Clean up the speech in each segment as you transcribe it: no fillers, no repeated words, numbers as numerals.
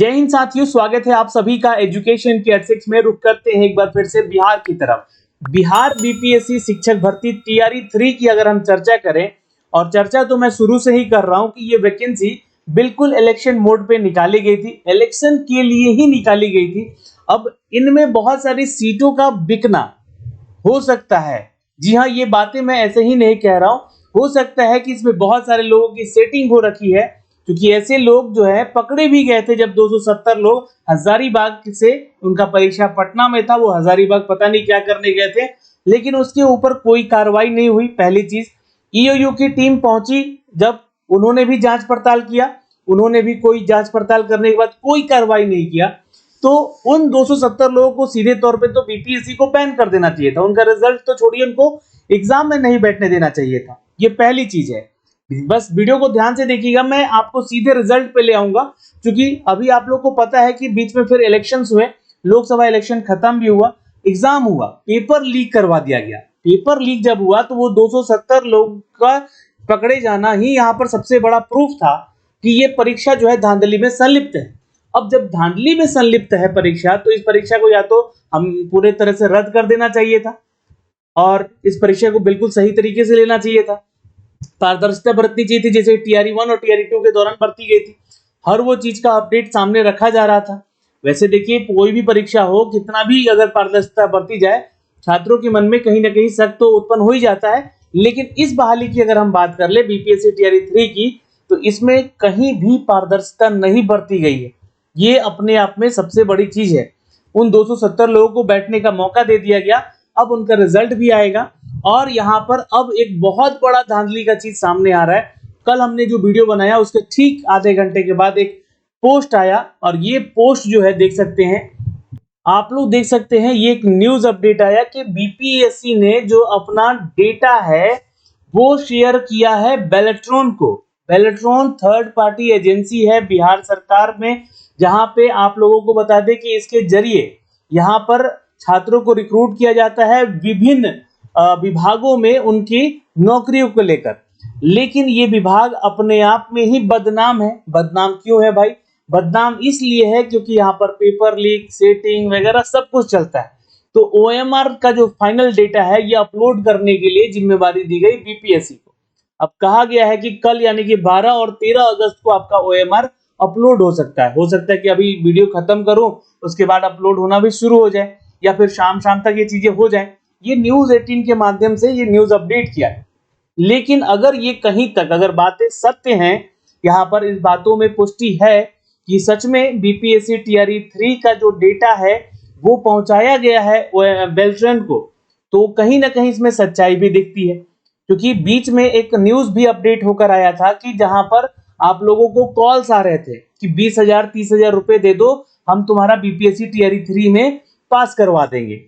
जय हिंद साथियों, स्वागत है आप सभी का एजुकेशन के एटसिक्स में। रुक करते हैं एक बार फिर से बिहार की तरफ। बिहार बीपीएससी शिक्षक भर्ती टीआरई 3 की अगर हम चर्चा करें, और चर्चा तो मैं शुरू से ही कर रहा हूं कि ये वैकेंसी बिल्कुल इलेक्शन मोड पे निकाली गई थी, इलेक्शन के लिए ही निकाली गई थी। अब इनमें बहुत सारी सीटों का बिकना हो सकता है। जी हाँ, ये बातें मैं ऐसे ही नहीं कह रहा हूं। हो सकता है कि इसमें बहुत सारे लोगों की सेटिंग हो रखी है, क्योंकि ऐसे लोग जो है पकड़े भी गए थे। जब 270 लोग हजारीबाग से, उनका परीक्षा पटना में था, वो हजारीबाग पता नहीं क्या करने गए थे, लेकिन उसके ऊपर कोई कार्रवाई नहीं हुई। पहली चीज, ईओयू की टीम पहुंची, जब उन्होंने भी जांच पड़ताल किया, उन्होंने भी कोई जांच पड़ताल करने के बाद कोई कार्रवाई नहीं किया, तो उन 270 लोगों को सीधे तौर पे तो बीपीएससी को बैन कर देना चाहिए था। उनका रिजल्ट तो छोड़िए, उनको एग्जाम में नहीं बैठने देना चाहिए था। ये पहली चीज है। बस वीडियो को ध्यान से देखिएगा, मैं आपको सीधे रिजल्ट पे ले आऊंगा, क्योंकि अभी आप लोग को पता है कि बीच में फिर इलेक्शंस हुए, लोकसभा इलेक्शन खत्म भी हुआ, एग्जाम हुआ, पेपर लीक करवा दिया गया। पेपर लीक जब हुआ तो वो 270 लोग का पकड़े जाना ही यहाँ पर सबसे बड़ा प्रूफ था कि ये परीक्षा जो है धांधली में संलिप्त है। अब जब धांधली में संलिप्त है परीक्षा, तो इस परीक्षा को या तो हम पूरे तरह से रद्द कर देना चाहिए था, और इस परीक्षा को बिल्कुल सही तरीके से लेना चाहिए था। पारदर्शिता बरतनी चाहिए थी, जैसे टीआरई 1 और टीआरई 2 के दौरान बरती गई थी। हर वो चीज का अपडेट सामने रखा जा रहा था। वैसे देखिए, कोई भी परीक्षा हो, कितना भी अगर पारदर्शिता बरती जाए, छात्रों के मन में कहीं ना कहीं शक तो उत्पन्न हो ही जाता है। लेकिन इस बहाली की अगर हम बात कर ले, बीपीएससी टीआरई 3 की, तो इसमें कहीं भी पारदर्शिता नहीं बरती गई है। ये अपने आप में सबसे बड़ी चीज है। उन 270 लोगों को बैठने का मौका दे दिया गया, अब उनका रिजल्ट भी आएगा। और यहाँ पर अब एक बहुत बड़ा धांधली का चीज सामने आ रहा है। कल हमने जो वीडियो बनाया उसके ठीक आधे घंटे के बाद एक पोस्ट आया, और ये पोस्ट जो है देख सकते हैं, आप लोग देख सकते हैं, ये एक न्यूज अपडेट आया कि बीपीएससी ने जो अपना डेटा है वो शेयर किया है बेलेट्रॉन को। बेलेट्रॉन थर्ड पार्टी एजेंसी है बिहार सरकार में, जहां पे आप लोगों को बता दें कि इसके जरिए यहाँ पर छात्रों को रिक्रूट किया जाता है विभिन्न विभागों में उनकी नौकरियों को लेकर। लेकिन ये विभाग अपने आप में ही बदनाम है। बदनाम क्यों है भाई? बदनाम इसलिए है क्योंकि यहाँ पर पेपर लीक, सेटिंग वगैरह सब कुछ चलता है। तो ओएमआर का जो फाइनल डेटा है ये अपलोड करने के लिए जिम्मेवारी दी गई बीपीएससी को। अब कहा गया है कि कल यानी कि 12 और 13 अगस्त को आपका ओएमआर अपलोड हो सकता है। हो सकता है कि अभी वीडियो खत्म करूं, उसके बाद अपलोड होना भी शुरू हो जाए, या फिर शाम तक ये चीजें हो जाए। ये न्यूज 18 के माध्यम से ये न्यूज अपडेट किया है। लेकिन अगर ये कहीं तक अगर बातें सत्य हैं, यहाँ पर इस बातों में पुष्टि है कि सच में बीपीएससी टीआरई 3 का जो डेटा है वो पहुंचाया गया है बेल्ट्रॉन को, तो कहीं ना कहीं इसमें सच्चाई भी दिखती है। क्योंकि बीच में एक न्यूज भी अपडेट होकर आया था कि जहां पर आप लोगों को कॉल्स आ रहे थे कि 20,000 30,000 रुपए दे दो, हम तुम्हारा बीपीएससी टीआरई 3 में पास करवा देंगे।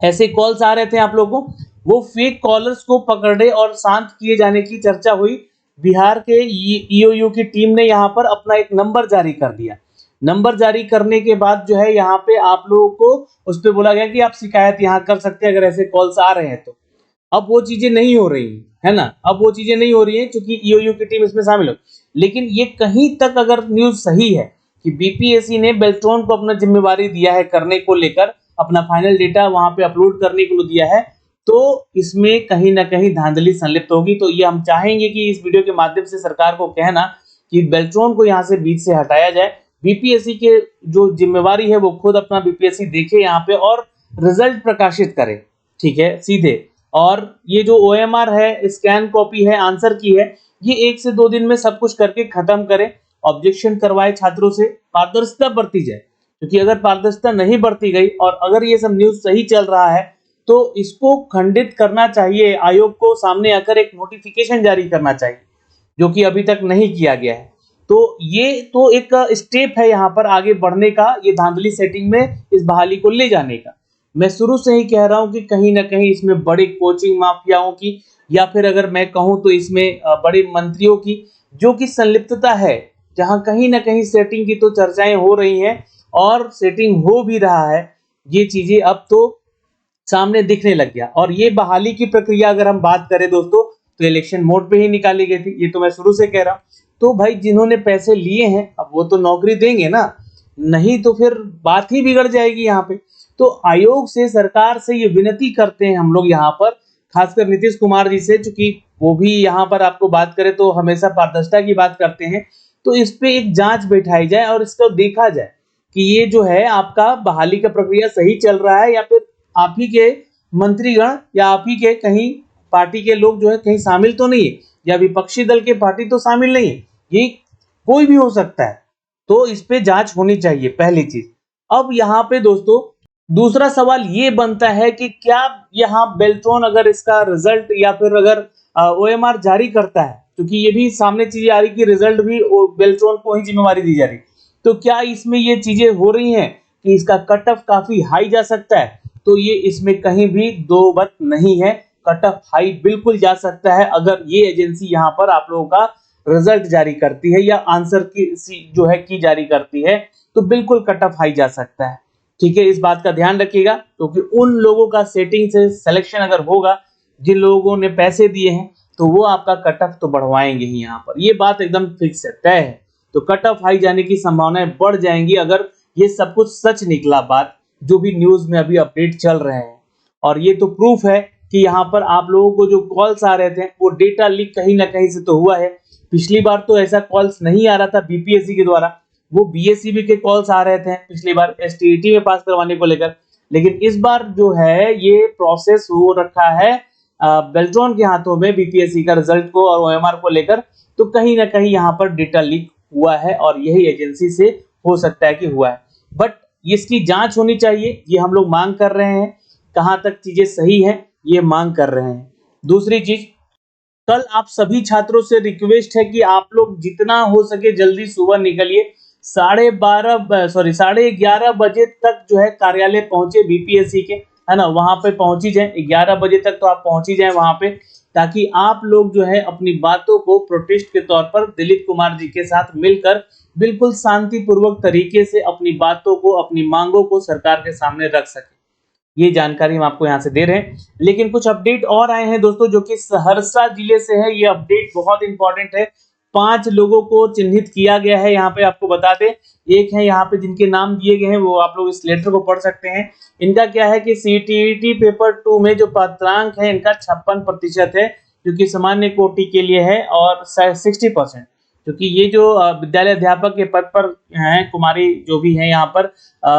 ऐसे कॉल्स आ रहे थे आप लोगों को। वो फेक कॉलर्स को पकड़े और शांत किए जाने की चर्चा हुई। बिहार के ईओयू की टीम ने यहाँ पर अपना एक नंबर जारी कर दिया। नंबर जारी करने के बाद जो है यहाँ पे आप लोगों को उस पर बोला गया कि आप शिकायत यहाँ कर सकते हैं अगर ऐसे कॉल्स आ रहे हैं तो। अब वो चीजें नहीं हो रही है ना, अब वो चीजें नहीं हो रही है क्योंकि ईओयू की टीम इसमें शामिल हो। लेकिन ये कहीं तक अगर न्यूज सही है कि बीपीएससी ने बेल्ट्रॉन को अपना जिम्मेवारी दिया है करने को लेकर, अपना फाइनल डेटा वहां पे अपलोड करने को दिया है, तो इसमें कहीं ना कहीं धांधली संलिप्त होगी। तो ये हम चाहेंगे कि इस वीडियो के माध्यम से सरकार को कहना कि बेल्ट्रॉन को यहाँ से बीच से हटाया जाए। बीपीएससी के जो जिम्मेवारी है वो खुद अपना बीपीएससी देखे यहाँ पे और रिजल्ट प्रकाशित करे, ठीक है, सीधे। और ये जो ओएमआर है, स्कैन कॉपी है, आंसर की है, ये 1 से 2 दिन में सब कुछ करके खत्म करे, ऑब्जेक्शन करवाए छात्रों से, पारदर्शिता बरती जाए। क्योंकि अगर पारदर्शिता नहीं बरती गई और अगर ये सब न्यूज सही चल रहा है तो इसको खंडित करना चाहिए। आयोग को सामने आकर एक नोटिफिकेशन जारी करना चाहिए, जो कि अभी तक नहीं किया गया है। तो ये तो एक स्टेप है यहाँ पर आगे बढ़ने का, ये धांधली सेटिंग में इस बहाली को ले जाने का। मैं शुरू से ही कह रहा हूं कि कहीं ना कहीं इसमें बड़े कोचिंग माफियाओं की, या फिर अगर मैं कहूं तो इसमें बड़े मंत्रियों की जो कि संलिप्तता है, जहां कहीं ना कहीं सेटिंग की तो चर्चाएं हो रही हैं और सेटिंग हो भी रहा है। ये चीजें अब तो सामने दिखने लग गया। और ये बहाली की प्रक्रिया अगर हम बात करें दोस्तों, तो इलेक्शन मोड पे ही निकाली गई थी। ये तो मैं शुरू से कह रहा हूं। तो भाई जिन्होंने पैसे लिए हैं अब वो तो नौकरी देंगे ना। नहीं तो फिर बात ही बिगड़ जाएगी यहाँ पे। तो आयोग से, सरकार से ये विनती करते हैं हम लोग यहाँ पर, खासकर नीतीश कुमार जी से, चूंकि वो भी यहाँ पर आपको बात करें तो हमेशा पारदर्शिता की बात करते हैं, तो इस पे एक जांच बैठाई जाए और इसको देखा जाए कि ये जो है आपका बहाली का प्रक्रिया सही चल रहा है या फिर आप ही के मंत्रीगण या आप ही के कहीं पार्टी के लोग जो है कहीं शामिल तो नहीं है, या विपक्षी दल के पार्टी तो शामिल नहीं है, ये कोई भी हो सकता है। तो इस पे जांच होनी चाहिए, पहली चीज। अब यहाँ पे दोस्तों दूसरा सवाल ये बनता है कि क्या यहाँ बेल्ट्रॉन अगर इसका रिजल्ट या फिर अगर ओएमआर जारी करता है, क्योंकि ये भी सामने चीजें आ रही कि रिजल्ट भी बेल्ट्रॉन को ही जिम्मेवारी दी जा रही, तो क्या इसमें ये चीजें हो रही हैं कि इसका कट ऑफ काफी हाई जा सकता है? तो ये इसमें कहीं भी दो बात नहीं है, कट ऑफ हाई बिल्कुल जा सकता है अगर ये एजेंसी यहाँ पर आप लोगों का रिजल्ट जारी करती है या आंसर की जो है की जारी करती है, तो बिल्कुल कट ऑफ हाई जा सकता है। ठीक है, इस बात का ध्यान रखिएगा, क्योंकि उन लोगों का सेटिंग से सिलेक्शन अगर होगा जिन लोगों ने पैसे दिए हैं, तो वो आपका कट ऑफ तो बढ़वाएंगे ही यहाँ पर, ये बात एकदम फिक्स है, तय है। तो कट ऑफ हाई जाने की संभावनाएं बढ़ जाएंगी अगर ये सब कुछ सच निकला, बात जो भी न्यूज में अभी अपडेट चल रहे हैं। और ये तो प्रूफ है कि यहाँ पर आप लोगों को जो कॉल्स आ रहे थे वो डेटा लीक कहीं ना कहीं से तो हुआ है। पिछली बार तो ऐसा कॉल्स नहीं आ रहा था बीपीएससी के द्वारा, वो बीएससीबी के कॉल्स आ रहे थे पिछली बार एसटीईटी में पास करवाने को लेकर, लेकिन इस बार जो है ये प्रोसेस हो रखा है बेल्ट्रॉन के हाथों में बीपीएससी का रिजल्ट को और ओएमआर को लेकर, तो कहीं ना कहीं यहाँ पर डेटा लीक हुआ है और यही एजेंसी से हो सकता है कि हुआ है। बट इसकी जांच होनी चाहिए, ये हम लोग मांग कर रहे हैं, कहां तक चीजें सही हैं ये मांग कर रहे हैं। दूसरी चीज, कल आप सभी छात्रों से रिक्वेस्ट है कि आप लोग जितना हो सके जल्दी सुबह निकलिए, 11:30 बजे तक जो है कार्यालय पहुंचे बीपीएससी के, है ना, वहां पे पहुंची जाए, 11 बजे तक तो आप पहुंची जाए वहां पे, ताकि आप लोग जो है अपनी बातों को प्रोटेस्ट के तौर पर दिलीप कुमार जी के साथ मिलकर बिल्कुल शांतिपूर्वक तरीके से अपनी बातों को, अपनी मांगों को सरकार के सामने रख सके। ये जानकारी हम आपको यहाँ से दे रहे हैं। लेकिन कुछ अपडेट और आए हैं दोस्तों, जो कि सहरसा जिले से है। ये अपडेट बहुत इंपॉर्टेंट है। 5 लोगों को चिन्हित किया गया है, यहाँ पे आपको बता दें। एक है यहाँ पे जिनके नाम दिए गए हैं, वो आप लोग इस लेटर को पढ़ सकते हैं। इनका क्या है कि सीटीईटी पेपर 2 में जो पात्रांक है इनका 56% है, जो कि सामान्य कोटि के लिए है, और 60%, क्योंकि ये जो विद्यालय अध्यापक के पद पर हैं कुमारी जो भी हैं यहाँ पर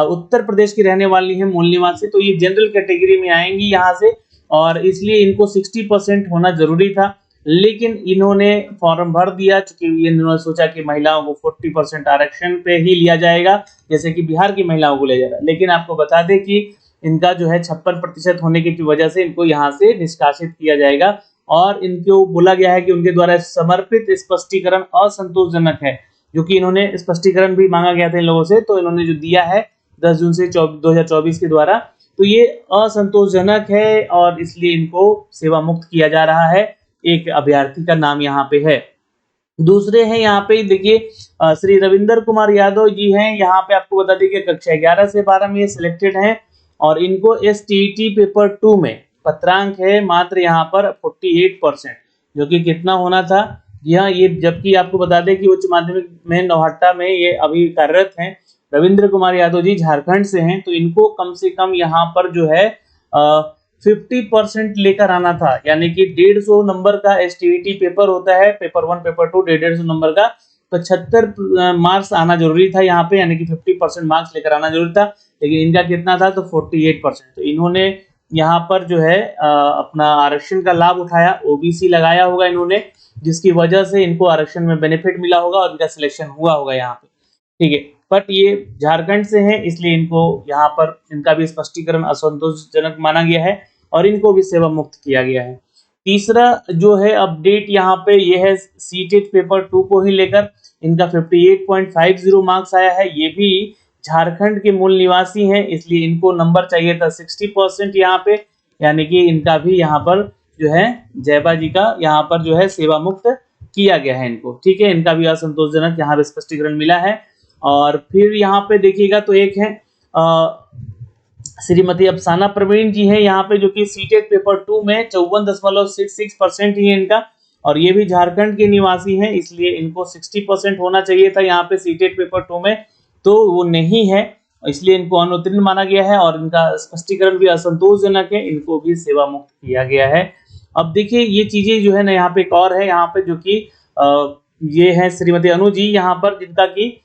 उत्तर प्रदेश की रहने वाली हैं, मूल निवासी, तो ये जनरल कैटेगरी में आएंगी यहाँ से, और इसलिए इनको 60% होना जरूरी था। लेकिन इन्होंने फॉर्म भर दिया, क्योंकि इन्होंने सोचा कि महिलाओं को 40% आरक्षण पे ही लिया जाएगा, जैसे कि बिहार की महिलाओं को लिया जा रहा है। लेकिन आपको बता दें कि इनका जो है 56% होने की वजह से इनको यहाँ से निष्कासित किया जाएगा, और इनको बोला गया है कि उनके द्वारा समर्पित स्पष्टीकरण असंतोषजनक है, जो कि इन्होंने स्पष्टीकरण भी मांगा गया था इन लोगों से, तो इन्होंने जो दिया है 10 जून से 2024 के द्वारा, तो ये असंतोषजनक है और इसलिए इनको सेवा मुक्त किया जा रहा है। एक अभ्यर्थी का नाम यहाँ पे है। दूसरे हैं यहाँ पे देखिए श्री रविंदर कुमार यादव जी हैं। यहाँ पे आपको बता दें कि कक्षा 11 से 12 में ये सिलेक्टेड हैं, और इनको एसटीईटी पेपर 2 में पत्रांक है मात्र यहाँ पर 48%, जो कि कितना होना था जी हाँ, ये जबकि आपको बता दें कि उच्च माध्यमिक में नौहट्टा में ये अभी कार्यरत हैं। रविंद्र कुमार यादव जी झारखंड से हैं, तो इनको कम से कम यहाँ पर जो है 50% लेकर आना था, यानी कि 150 नंबर का एसटीईटी पेपर होता है, पेपर 1 पेपर 2 150 नंबर का, 75 मार्क्स आना जरूरी था यहाँ पे, यानी कि 50% मार्क्स लेकर आना जरूरी था। लेकिन इनका कितना था, तो 48%। तो इन्होंने यहाँ पर जो है अपना आरक्षण का लाभ उठाया, ओबीसी लगाया होगा इन्होंने, जिसकी वजह से इनको आरक्षण में बेनिफिट मिला होगा और इनका सिलेक्शन हुआ होगा यहाँ पे। ठीक है, बट ये झारखंड से हैं, इसलिए इनको यहाँ पर इनका भी स्पष्टीकरण असंतोषजनक माना गया है और इनको भी सेवा मुक्त किया गया है। तीसरा जो है अपडेट यहाँ पे ये है सीटेट पेपर 2 को ही लेकर, इनका 58.50 मार्क्स आया है। ये भी झारखंड के मूल निवासी हैं, इसलिए इनको नंबर चाहिए था 60% यहाँ पे, यानी कि इनका भी यहाँ पर जो है जयबा जी का यहाँ पर जो है सेवा मुक्त किया गया है इनको। ठीक है, इनका भी असंतोषजनक यहाँ पे स्पष्टीकरण मिला है। और फिर यहाँ पे देखिएगा तो एक है श्रीमती अफसाना प्रवीण जी हैं यहाँ पे, जो कि सीटेट पेपर 2 में 54.66% ही है इनका, और ये भी झारखंड के निवासी हैं, इसलिए इनको 60% होना चाहिए था यहाँ पे सीटेट पेपर 2 में। तो वो नहीं है, इसलिए इनको अनुत्तीर्ण माना गया है और इनका स्पष्टीकरण भी असंतोषजनक है, इनको भी सेवा मुक्त किया गया है। अब देखिए ये चीजें जो है ना, यहाँ पे एक और है यहाँ पे जो कि ये है श्रीमती अनु जी यहाँ पर, जिनका कि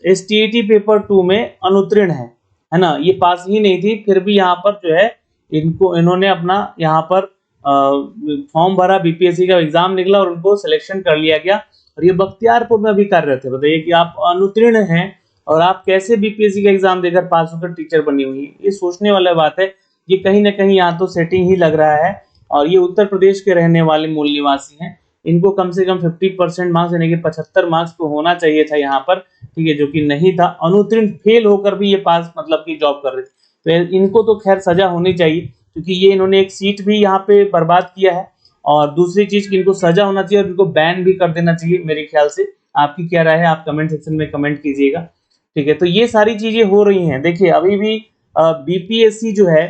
STAT पेपर 2 में अनुत्तीर्ण है ना, ये पास ही नहीं थी, फिर भी यहाँ पर जो है इन्होंने अपना यहाँ पर फॉर्म भरा, BPSC का एग्जाम निकला और उनको सिलेक्शन कर लिया गया और ये बख्तियारपुर में भी कार्यरत थे। बताइए कि आप अनुत्तीर्ण हैं और आप कैसे BPSC का एग्जाम देकर पास होकर टीचर बनी हुई है, ये सोचने वाला बात है। ये कहीं ना कहीं यहाँ तो सेटिंग ही लग रहा है और ये उत्तर प्रदेश के रहने वाले मूल निवासी हैं, इनको कम से कम 50% मार्क्स यानी कि 75 मार्क्स तो होना चाहिए था यहाँ पर, ठीक है, जो कि नहीं था। अनुत्तीर्ण फेल होकर भी ये पास मतलब की जॉब कर रहे थे, तो इनको तो खैर सजा होनी चाहिए क्योंकि ये इन्होंने एक सीट भी यहाँ पे बर्बाद किया है और दूसरी चीज कि इनको सजा होना चाहिए और इनको बैन भी कर देना चाहिए मेरे ख्याल से। आपकी क्या राय है, आप कमेंट सेक्शन में कमेंट कीजिएगा, ठीक है। तो ये सारी चीजें हो रही हैं। देखिए अभी भी BPSC जो है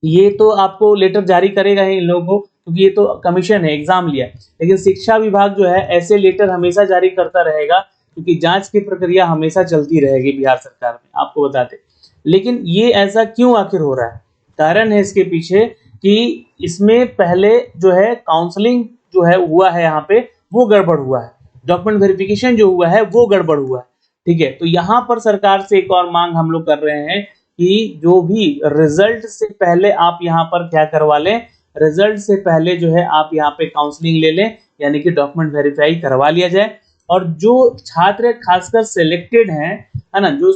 ये तो आपको लेटर जारी करेगा ही इन लोगों को, क्योंकि ये तो कमीशन है, एग्जाम लिया है, लेकिन शिक्षा विभाग जो है ऐसे लेटर हमेशा जारी करता रहेगा क्योंकि जांच की प्रक्रिया हमेशा चलती रहेगी बिहार सरकार में, आपको बताते। लेकिन ये ऐसा क्यों आखिर हो रहा है, कारण है इसके पीछे कि इसमें पहले जो है काउंसलिंग जो है हुआ है यहाँ पे वो गड़बड़ हुआ है, डॉक्यूमेंट वेरिफिकेशन जो हुआ है वो गड़बड़ हुआ है, ठीक है। तो यहाँ पर सरकार से एक और मांग हम लोग कर रहे हैं कि जो भी रिजल्ट से पहले आप यहाँ पर क्या करवा लें, रिजल्ट से पहले जो है आप यहाँ पे काउंसलिंग ले लें, यानी कि डॉक्यूमेंट वेरीफाई करवा लिया जाए। और जो छात्र खासकर सिलेक्टेड हैं, है ना, जो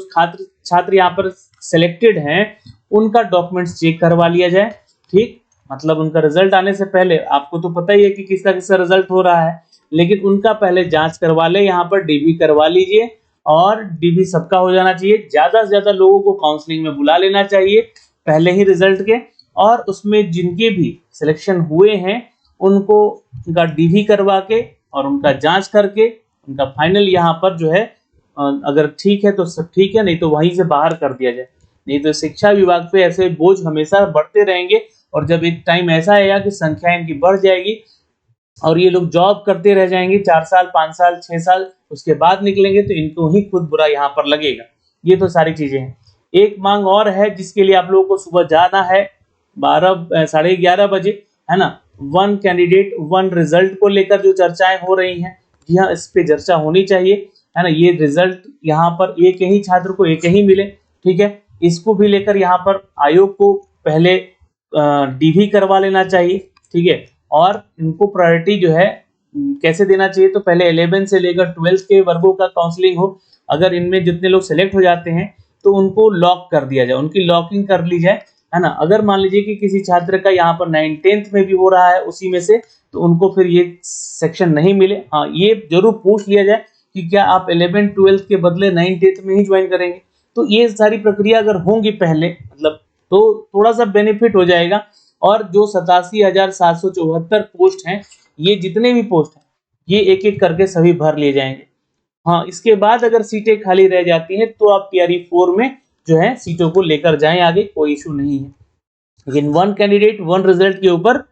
छात्र यहाँ पर सिलेक्टेड हैं उनका डॉक्यूमेंट्स चेक करवा लिया जाए, ठीक, मतलब उनका रिजल्ट आने से पहले, आपको तो पता ही है कि किसका किसका रिजल्ट हो रहा है, लेकिन उनका पहले जांच करवा ले, यहाँ पर DV करवा लीजिए और DV सबका हो जाना चाहिए। ज्यादा से ज्यादा लोगों को काउंसलिंग में बुला लेना चाहिए पहले ही रिजल्ट के, और उसमें जिनके भी सिलेक्शन हुए हैं उनको उनका DV करवा के और उनका जांच करके उनका फाइनल यहाँ पर जो है अगर ठीक है तो सब ठीक है, नहीं तो वहीं से बाहर कर दिया जाए। नहीं तो शिक्षा विभाग पे ऐसे बोझ हमेशा बढ़ते रहेंगे और जब एक टाइम ऐसा आएगा कि संख्या इनकी बढ़ जाएगी और ये लोग जॉब करते रह जाएंगे 4 साल 5 साल 6 साल, उसके बाद निकलेंगे तो इनको ही खुद बुरा यहाँ पर लगेगा। ये तो सारी चीजें हैं। एक मांग और है जिसके लिए आप लोगों को सुबह जाना है 11:30 बजे, है ना, 1 कैंडिडेट 1 रिजल्ट को लेकर जो चर्चाएं हो रही हैं, जी हाँ, इस पे चर्चा होनी चाहिए, है ना। ये रिजल्ट यहाँ पर एक ही छात्र को एक ही मिले, ठीक है, इसको भी लेकर यहाँ पर आयोग को पहले DV करवा लेना चाहिए, ठीक है, और इनको प्रायोरिटी जो है कैसे देना चाहिए, तो पहले 11 से लेकर 12 के वर्गों का काउंसलिंग हो। अगर इनमें जितने लोग सेलेक्ट हो जाते हैं तो उनको लॉक कर दिया जाए, उनकी लॉकिंग कर ली जाए, है ना। अगर मान लीजिए कि किसी छात्र का यहाँ पर 9th-10th में भी हो रहा है उसी में से, तो उनको फिर ये सेक्शन नहीं मिले। हाँ, ये जरूर पूछ लिया जाए कि क्या आप 11-12 के बदले 9th-10th में ही ज्वाइन करेंगे। तो ये सारी प्रक्रिया अगर होंगी पहले, मतलब तो थोड़ा सा बेनिफिट हो जाएगा। और जो 87,774 पोस्ट हैं, ये जितने भी पोस्ट हैं ये एक एक करके सभी भर लिए जाएंगे। हाँ, इसके बाद अगर सीटें खाली रह जाती हैं तो आप TRE 4 में जो है सीटों को लेकर जाएं आगे, कोई इशू नहीं है। लेकिन 1 कैंडिडेट 1 रिजल्ट के ऊपर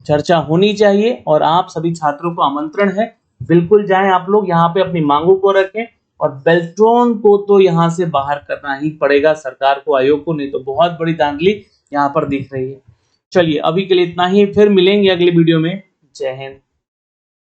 चर्चा होनी चाहिए और आप सभी छात्रों को आमंत्रण है, बिल्कुल जाएं आप लोग, यहाँ पे अपनी मांगों को रखें और बेल्ट्रॉन को तो यहाँ से बाहर करना ही पड़ेगा सरकार को, आयोग को, नहीं तो बहुत बड़ी धांधली यहाँ पर दिख रही है। चलिए अभी के लिए इतना ही, फिर मिलेंगे अगली वीडियो में। जय हिंद।